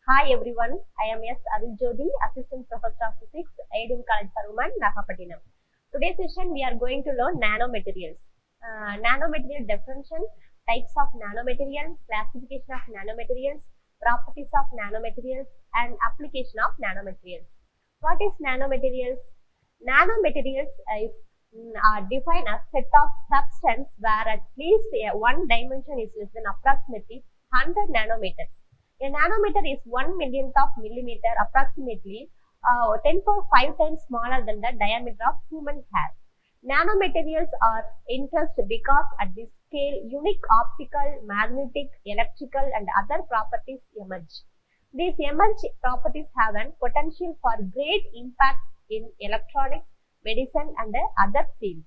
Hi everyone, I am S. Aruljodi, Assistant Professor of Physics, AIM College for Women, Nagapattinam. Today's session we are going to learn nanomaterials. Nanomaterial definition, types of nanomaterials, classification of nanomaterials, properties of nanomaterials, and application of nanomaterials. What is nanomaterials? Nanomaterials is defined as set of substance where at least one dimension is less than approximately 100 nanometers. A nanometer is 1 millionth of millimeter, approximately 10 power 5 times smaller than the diameter of human hair. Nanomaterials are interest because at this scale, unique optical, magnetic, electrical, and other properties emerge. These emerging properties have a potential for great impact in electronics, medicine, and other fields.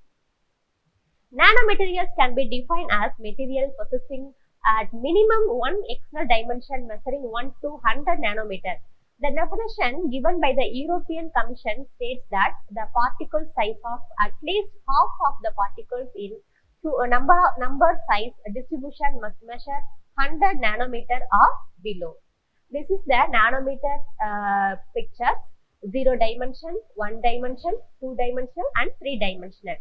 Nanomaterials can be defined as material possessing at minimum one external dimension measuring 1 to 100 nanometer. The definition given by the European Commission states that the particle size of at least half of the particles in a number size distribution must measure 100 nanometer or below. This is the nanometer pictures: 0 dimension, 1 dimension, 2 dimensional, and 3 dimensional.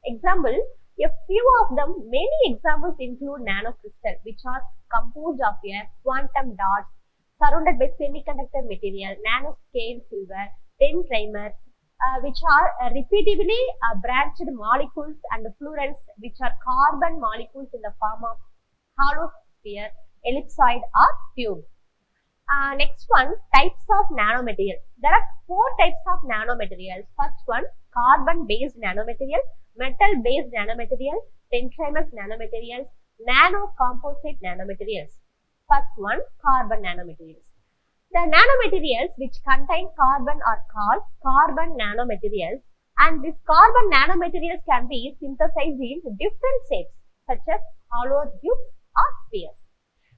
Example: a few of them, many examples include nanocrystal, which are composed of a quantum dots surrounded by semiconductor material, nanoscale silver, dendrimers, which are repeatedly branched molecules, and fluorines, which are carbon molecules in the form of hollow sphere, ellipsoid, or tube. Next one, types of nanomaterial. There are 4 types of nanomaterials. First one, carbon-based nanomaterial, metal-based nanomaterial, dendrimers nanomaterials, nano-composite nanomaterials. First one, carbon nanomaterials. The nanomaterials which contain carbon are called carbon nanomaterials, and these carbon nanomaterials can be synthesized in different shapes such as hollow tubes or spheres.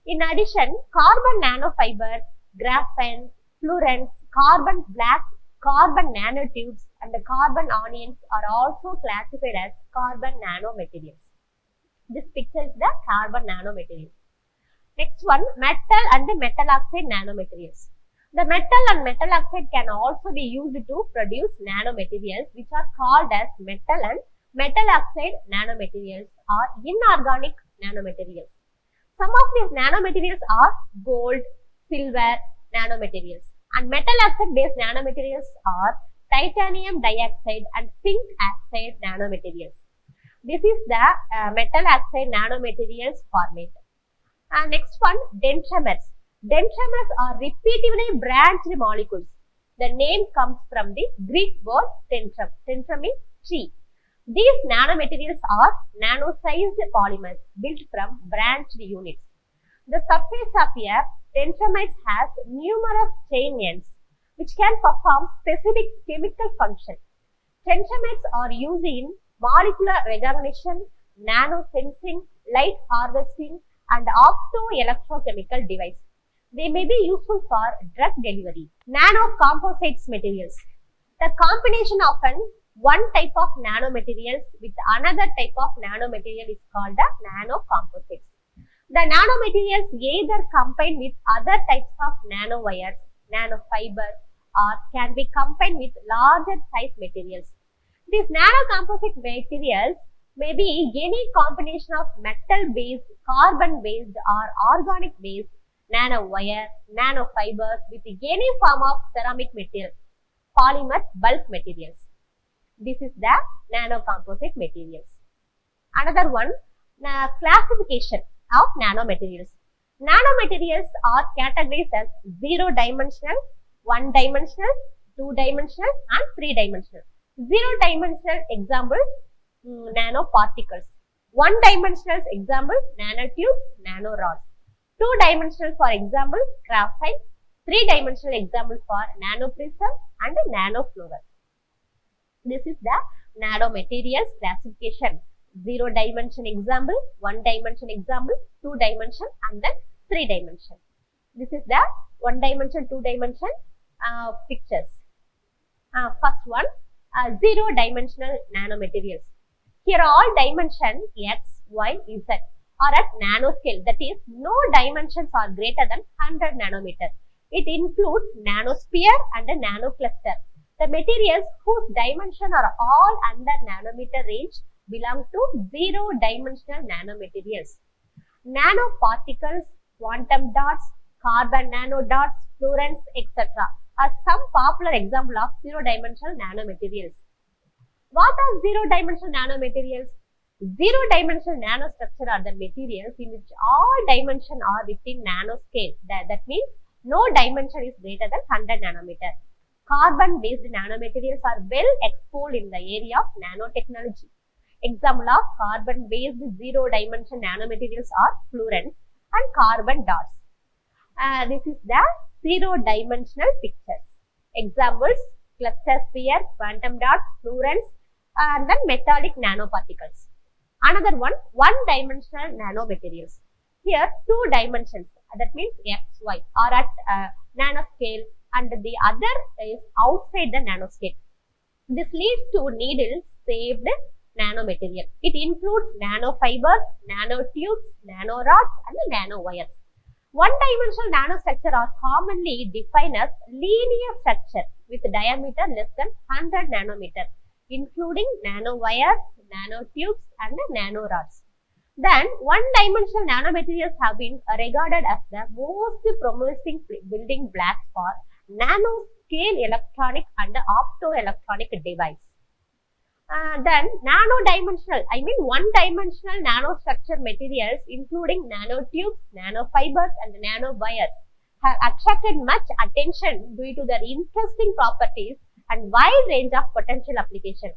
In addition, carbon nanofibers, graphene, fluorines, carbon black, carbon nanotubes, and the carbon onions are also classified as carbon nanomaterials. This picture is the carbon nanomaterials. Next one, metal and metal oxide nanomaterials. The metal and metal oxide can also be used to produce nanomaterials, which are called as metal and metal oxide nanomaterials or inorganic nanomaterials. Some of these nanomaterials are gold, silver nanomaterials, and metal oxide based nanomaterials are titanium dioxide and zinc oxide nanomaterials. This is the metal oxide nanomaterials format. Next one, dendrimers. Dendrimers are repeatedly branched molecules. The name comes from the Greek word dendrum. Dendrum means tree. These nanomaterials are nano-sized polymers built from branched units. The surface of a dendrimer has numerous chain ends which can perform specific chemical functions. Dendrimers are used in molecular recognition, nanosensing, light harvesting, and optoelectrochemical devices. They may be useful for drug delivery. Nano-composites materials. The combination of one type of nanomaterials with another type of nanomaterial is called the nanocomposites. The nanomaterials either combine with other types of nanowires, nanofibers, or can be combined with larger size materials. These nanocomposite materials may be any combination of metal-based, carbon-based, or organic-based nanowire, nanofibers with any form of ceramic material, polymer, bulk materials. This is the nanocomposite materials. Another one, classification of nanomaterials. Nanomaterials are categorized as 0 dimensional, 1 dimensional, 2 dimensional, and 3 dimensional. 0 dimensional example, nanoparticles. 1 dimensional example, nanotubes, nanorods. 2 dimensional for example, graphite. 3 dimensional example for nanoprism and nanofluorine. This is the nanomaterials classification. 0 dimension example, 1 dimension example, 2 dimension, and then 3 dimension. This is the 1 dimension, 2 dimension pictures. First one, 0 dimensional nanomaterials. Here all dimension x, y, z are at nanoscale, that is no dimensions are greater than 100 nanometer. It includes nanosphere and a nanocluster. The materials whose dimensions are all under nanometer range belong to zero-dimensional nanomaterials. Nanoparticles, quantum dots, carbon nanodots, fluorines, etc. are some popular examples of zero-dimensional nanomaterials. What are zero-dimensional nanomaterials? Zero-dimensional nanostructure are the materials in which all dimensions are within nanoscale. That means no dimension is greater than 100 nanometer. Carbon-based nanomaterials are well exposed in the area of nanotechnology. Example of carbon-based zero-dimensional nanomaterials are fluorines and carbon dots. This is the zero-dimensional pictures. Examples: cluster sphere, quantum dots, fluorines, and then metallic nanoparticles. Another one-dimensional nanomaterials. Here, two dimensions, that means x, y, are at nanoscale, and the other is outside the nanoscale. This leads to needle-shaped nanomaterial. It includes nanofibers, nanotubes, nanorods, and nanowires. One-dimensional nanostructure are commonly defined as linear structure with diameter less than 100 nanometer, including nanowires, nanotubes, and nanorods. Then, one-dimensional nanomaterials have been regarded as the most promising building blocks for nanoscale electronic and optoelectronic device. Then one-dimensional nanostructure materials including nanotubes, nanofibers, and nanowires have attracted much attention due to their interesting properties and wide range of potential application.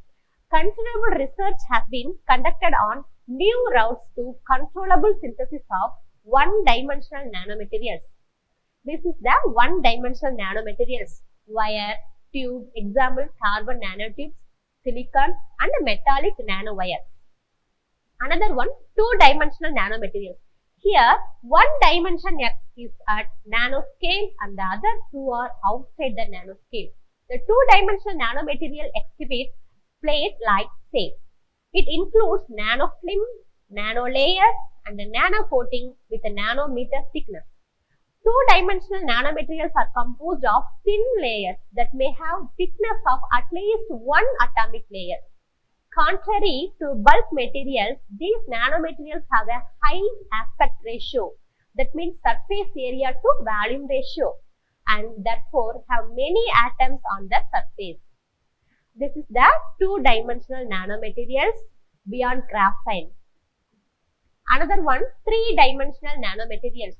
Considerable research has been conducted on new routes to controllable synthesis of one-dimensional nanomaterials. This is the one-dimensional nanomaterials: wire, tube, example carbon nanotubes, silicon, and metallic nanowires. Another one, two-dimensional nanomaterials. Here, one dimension X is at nanoscale and the other two are outside the nanoscale. The two-dimensional nanomaterial exhibits plate-like shape. It includes nanofilm, nanolayers, and a nanocoating with a nanometer thickness. Two-dimensional nanomaterials are composed of thin layers that may have thickness of at least one atomic layer. Contrary to bulk materials, these nanomaterials have a high aspect ratio, that means surface area to volume ratio, and therefore have many atoms on their surface. This is the two-dimensional nanomaterials beyond graphene. Another one, three-dimensional nanomaterials.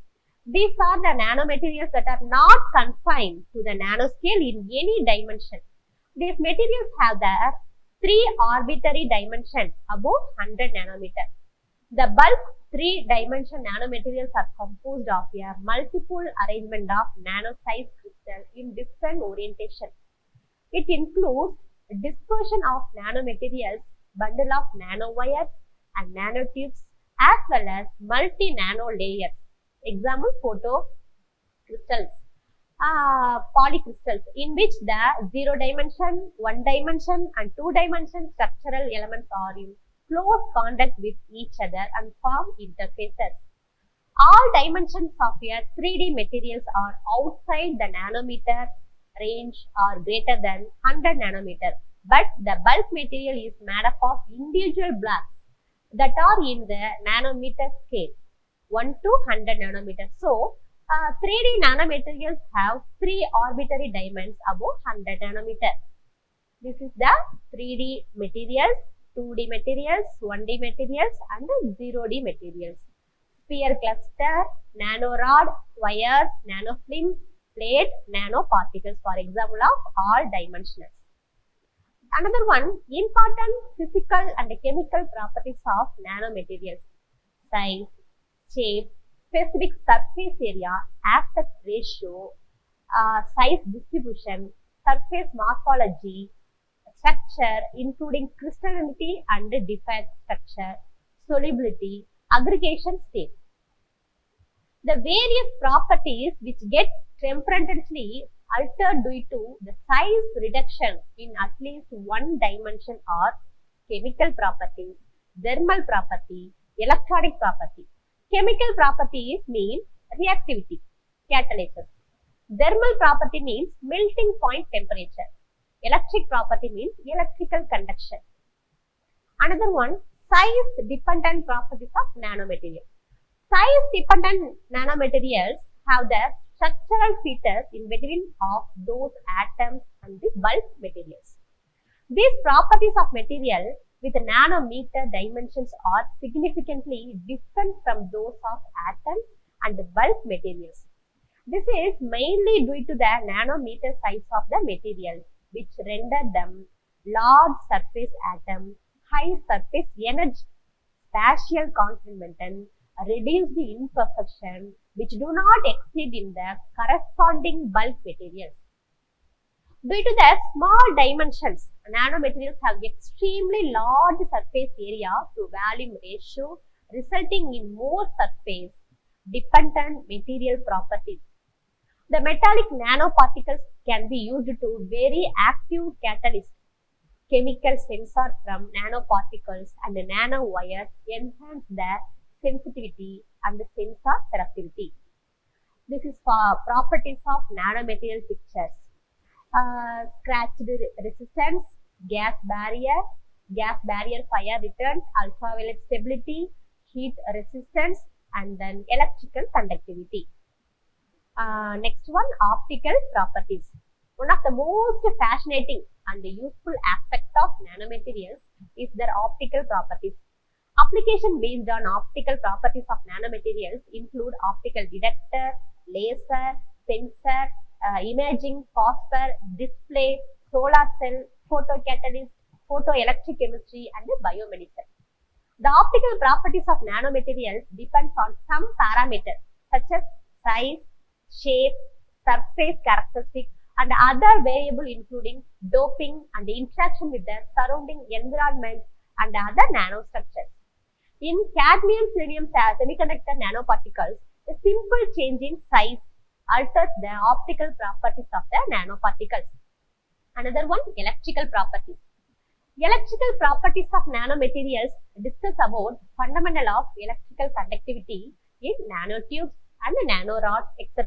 These are the nanomaterials that are not confined to the nanoscale in any dimension. These materials have their three arbitrary dimensions above 100 nanometer. The bulk three-dimensional nanomaterials are composed of a multiple arrangement of nano-sized crystals in different orientation. It includes dispersion of nanomaterials, bundle of nanowires and nanotubes, as well as multi-nano layers. Example, photo crystals, polycrystals, in which the zero dimension, one dimension, and two dimension structural elements are in close contact with each other and form interfaces. All dimensions of a 3D materials are outside the nanometer range or greater than 100 nanometer, but the bulk material is made up of individual blocks that are in the nanometer scale, 1 to 100 nanometers. So, 3D nanomaterials have three arbitrary dimensions above 100 nanometer. This is the 3D materials, 2D materials, 1D materials, and 0D materials. Sphere cluster, nanorod, wires, nanofilms, plate, nanoparticles, for example of all dimensionals. Another one, important physical and chemical properties of nanomaterials: size, shape, specific surface area, aspect ratio, size distribution, surface morphology, structure including crystallinity and defect structure, solubility, aggregation state. The various properties which get temporarily altered due to the size reduction in at least one dimension are chemical property, thermal property, electronic property. Chemical properties mean reactivity, catalysis. Thermal property means melting point temperature. Electric property means electrical conduction. Another one, size dependent properties of nanomaterials. Size dependent nanomaterials have the structural features in between of those atoms and the bulk materials. These properties of material with nanometer dimensions are significantly different from those of atoms and bulk materials. This is mainly due to the nanometer size of the material, which render them large surface atom, high surface energy, spatial confinement, and reduced imperfection, which do not exceed in the corresponding bulk materials. Due to the small dimensions, nanomaterials have extremely large surface area to volume ratio, resulting in more surface dependent material properties. The metallic nanoparticles can be used to very active catalyst, chemical sensor from nanoparticles and nanowires enhance their sensitivity and sensor selectivity. This is for properties of nanomaterial pictures. Scratched resistance, gas barrier fire retardant, ultraviolet stability, heat resistance, and then electrical conductivity. Next one, optical properties. One of the most fascinating and useful aspects of nanomaterials is their optical properties. Application based on optical properties of nanomaterials include optical detector, laser, sensor, imaging, phosphor, display, solar cell, photocatalyst, photoelectric chemistry, and biomedicine. The optical properties of nanomaterials depends on some parameters such as size, shape, surface characteristics, and other variables including doping and interaction with the surrounding environment and other nanostructures. In cadmium selenium semiconductor nanoparticles, a simple change in size alters the optical properties of the nanoparticles. Another one, electrical properties. Electrical properties of nanomaterials discuss about fundamental of electrical conductivity in nanotubes and nanorods, etc.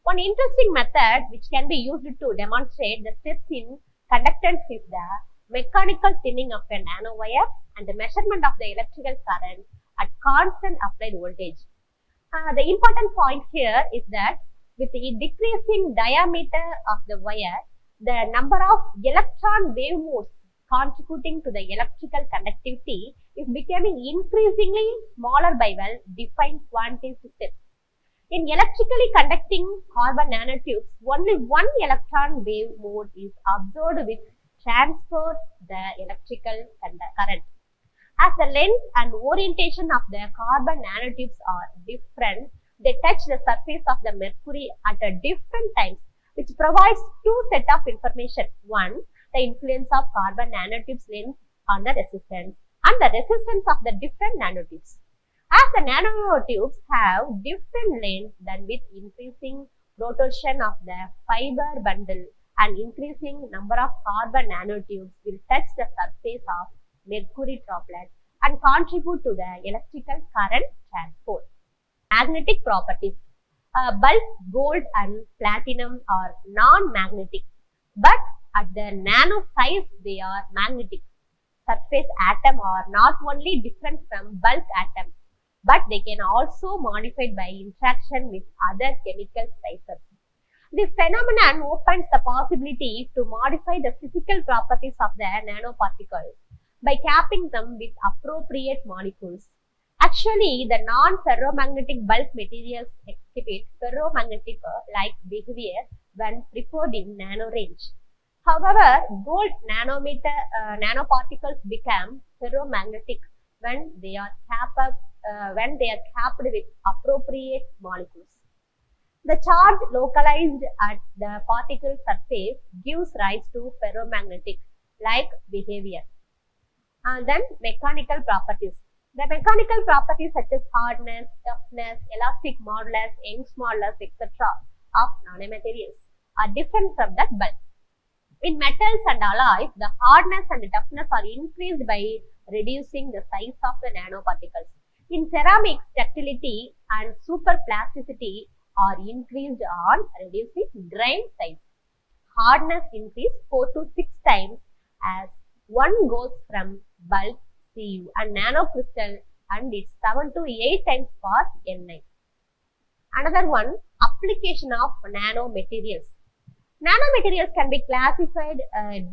One interesting method which can be used to demonstrate the steps in conductance is the mechanical thinning of a nanowire and the measurement of the electrical current at constant applied voltage. The important point here is that with the decreasing diameter of the wire, the number of electron wave modes contributing to the electrical conductivity is becoming increasingly smaller by well-defined quantized steps. In electrically conducting carbon nanotubes, only one electron wave mode is observed which transfers the electrical current. As the length and orientation of the carbon nanotubes are different, they touch the surface of the mercury at a different times, which provides two sets of information. One, the influence of carbon nanotubes length on the resistance, and the resistance of the different nanotubes. As the nanotubes have different length, then with increasing rotation of the fiber bundle and increasing number of carbon nanotubes will touch the surface of mercury droplet and contribute to the electrical current transport. Magnetic properties. Bulk gold and platinum are non-magnetic, but at the nano size they are magnetic. Surface atoms are not only different from bulk atoms, but they can also modified by interaction with other chemical sizes. This phenomenon opens the possibility to modify the physical properties of the nanoparticles by capping them with appropriate molecules. Actually, the non-ferromagnetic bulk materials exhibit ferromagnetic-like behavior when preferred in nano range. However, gold nanoparticles become ferromagnetic when they are capped with appropriate molecules. The charge localized at the particle surface gives rise to ferromagnetic-like behavior. Then mechanical properties. The mechanical properties such as hardness, toughness, elastic modulus, Young's modulus, etc. of nanomaterials are different from that bulk. In metals and alloys, the hardness and toughness are increased by reducing the size of the nanoparticles. In ceramics, ductility and superplasticity are increased on reducing grain size. Hardness increased 4 to 6 times as one goes from bulk Cu and nanocrystal, and it's 7 to 8 times for Ni. Another one, application of nanomaterials. Nanomaterials can be classified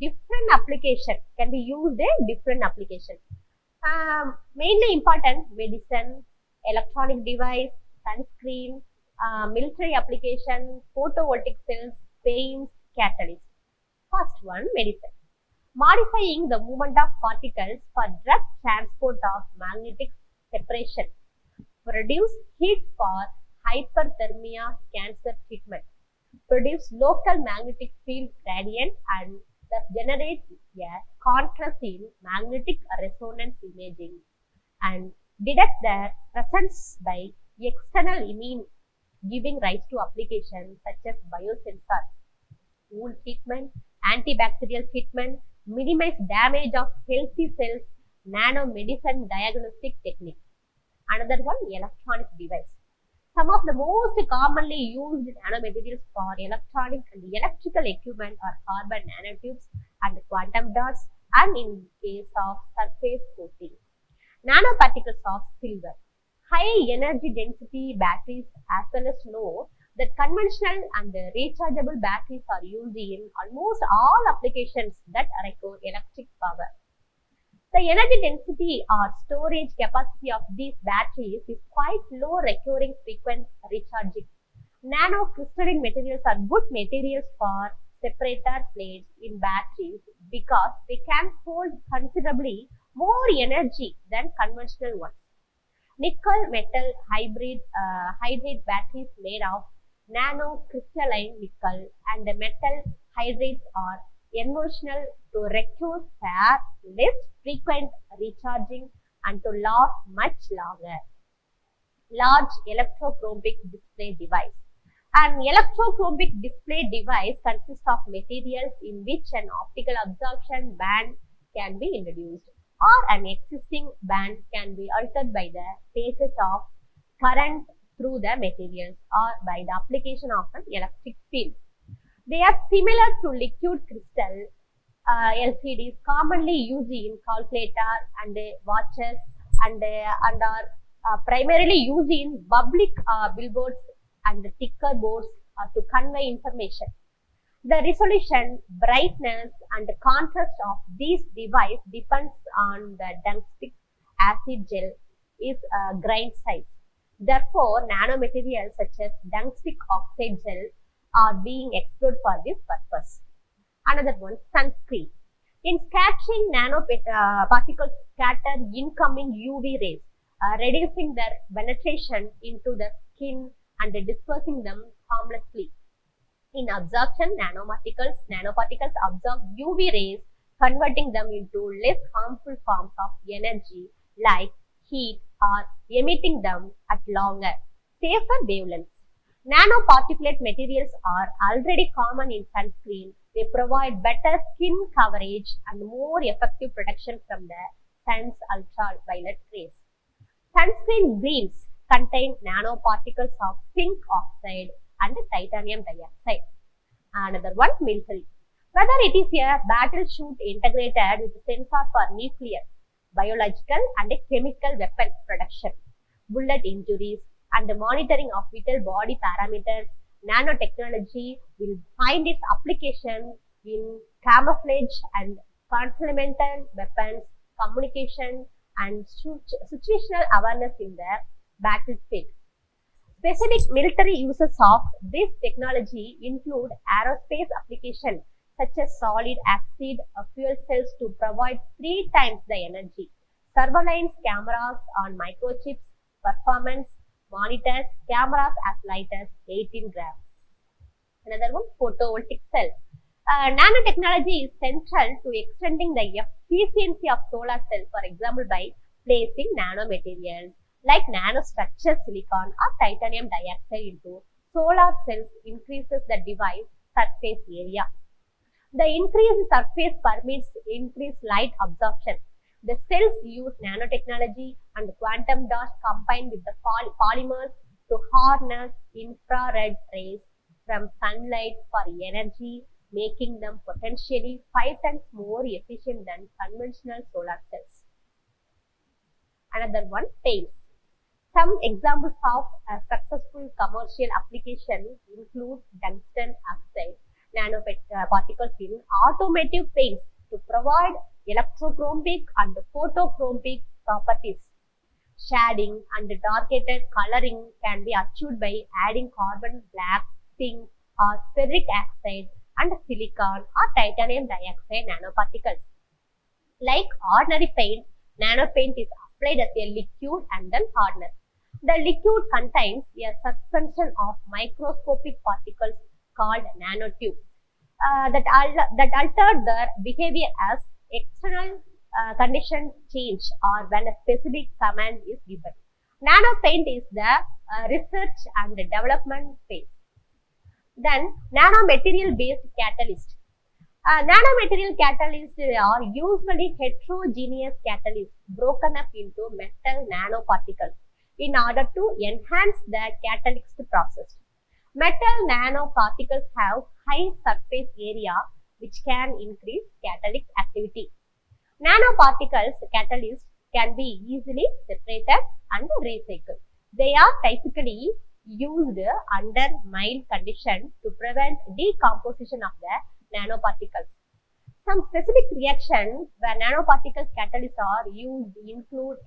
different application, can be used in different application. Mainly important, medicine, electronic device, sunscreen, military application, photovoltaic cells, paints, catalysts. First one, medicine. Modifying the movement of particles for drug transport of magnetic separation. Produce heat for hyperthermia cancer treatment. Produce local magnetic field gradient and thus generate a contrast in magnetic resonance imaging and detect their presence by external imaging, giving rise to applications such as biosensor, wound treatment, antibacterial treatment, minimize damage of healthy cells, nanomedicine diagnostic technique. Another one, electronic device. Some of the most commonly used nanomaterials for electronic and electrical equipment are carbon nanotubes and quantum dots, and in case of surface coating, nanoparticles of silver. High energy density batteries as well as know that conventional and rechargeable batteries are used in almost all applications that require electric power. The energy density or storage capacity of these batteries is quite low, requiring frequent recharging. Nanocrystalline materials are good materials for separator plates in batteries because they can hold considerably more energy than conventional ones. Nickel metal hydrate batteries made of nanocrystalline nickel and the metal hydrates are emotional to require far less frequent recharging and to last much longer. Large electrochromic display device. An electrochromic display device consists of materials in which an optical absorption band can be introduced, or an existing band can be altered by the phases of current through the materials or by the application of an electric field. They are similar to liquid crystal LCDs commonly used in calculator and watches and are primarily used in public billboards and ticker boards to convey information. The resolution, brightness and contrast of these devices depends on the tungstic acid gel is grain size. Therefore, nanomaterials such as tungstic oxide gel are being explored for this purpose. Another one, sunscreen. In scattering, nanoparticles scatter incoming UV rays, reducing their penetration into the skin and dispersing them harmlessly. In absorption, nanoparticles absorb UV rays, converting them into less harmful forms of energy like heat or emitting them at longer, safer wavelengths. Nanoparticulate materials are already common in sunscreen. They provide better skin coverage and more effective protection from the sun's ultraviolet rays. Sunscreen greens contain nanoparticles of zinc oxide and titanium dioxide. Another one, military. Whether it is a battle chute integrated with sensor for nuclear, biological and chemical weapons production, bullet injuries, and the monitoring of vital body parameters, nanotechnology will find its application in camouflage and concealment weapons, communication, and situational awareness in the battlefield. Specific military uses of this technology include aerospace applications such as solid acid fuel cells to provide 3 times the energy, surveillance cameras on microchips, performance monitors, cameras as light as 18 grams. Another one, photovoltaic cell. Nanotechnology is central to extending the efficiency of solar cell, for example, by placing nanomaterials like nanostructured silicon or titanium dioxide into solar cells increases the device surface area. The increased surface permits increased light absorption. The cells use nanotechnology and quantum dots combined with the polymers to harness infrared rays from sunlight for energy, making them potentially 5 times more efficient than conventional solar cells. Another one, paints. Some examples of a successful commercial application include tungsten oxide nanoparticles in automotive paints to provide electrochromic and photochromic properties. Shading and targeted coloring can be achieved by adding carbon black, zinc, or ferric oxide and silicon or titanium dioxide nanoparticles. Like ordinary paint, nanopaint is applied as a liquid and then harnessed. The liquid contains a suspension of microscopic particles called nanotubes that alter their behavior as external conditions change or when a specific command is given. Nanopaint is the research and development phase. Then nanomaterial based catalyst. Nanomaterial catalysts are usually heterogeneous catalysts broken up into metal nanoparticles in order to enhance the catalyst process. Metal nanoparticles have high surface area which can increase catalytic activity. Nanoparticles catalysts can be easily separated and recycled. They are typically used under mild conditions to prevent decomposition of the nanoparticles. Some specific reactions where nanoparticle catalysts are used include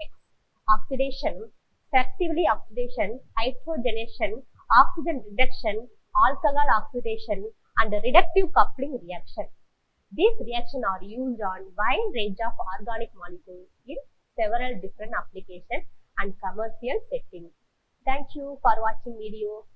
oxidation, selectively oxidation, hydrogenation, oxygen reduction, alcohol oxidation, and reductive coupling reaction. These reactions are used on wide range of organic molecules in several different applications and commercial settings. Thank you for watching video.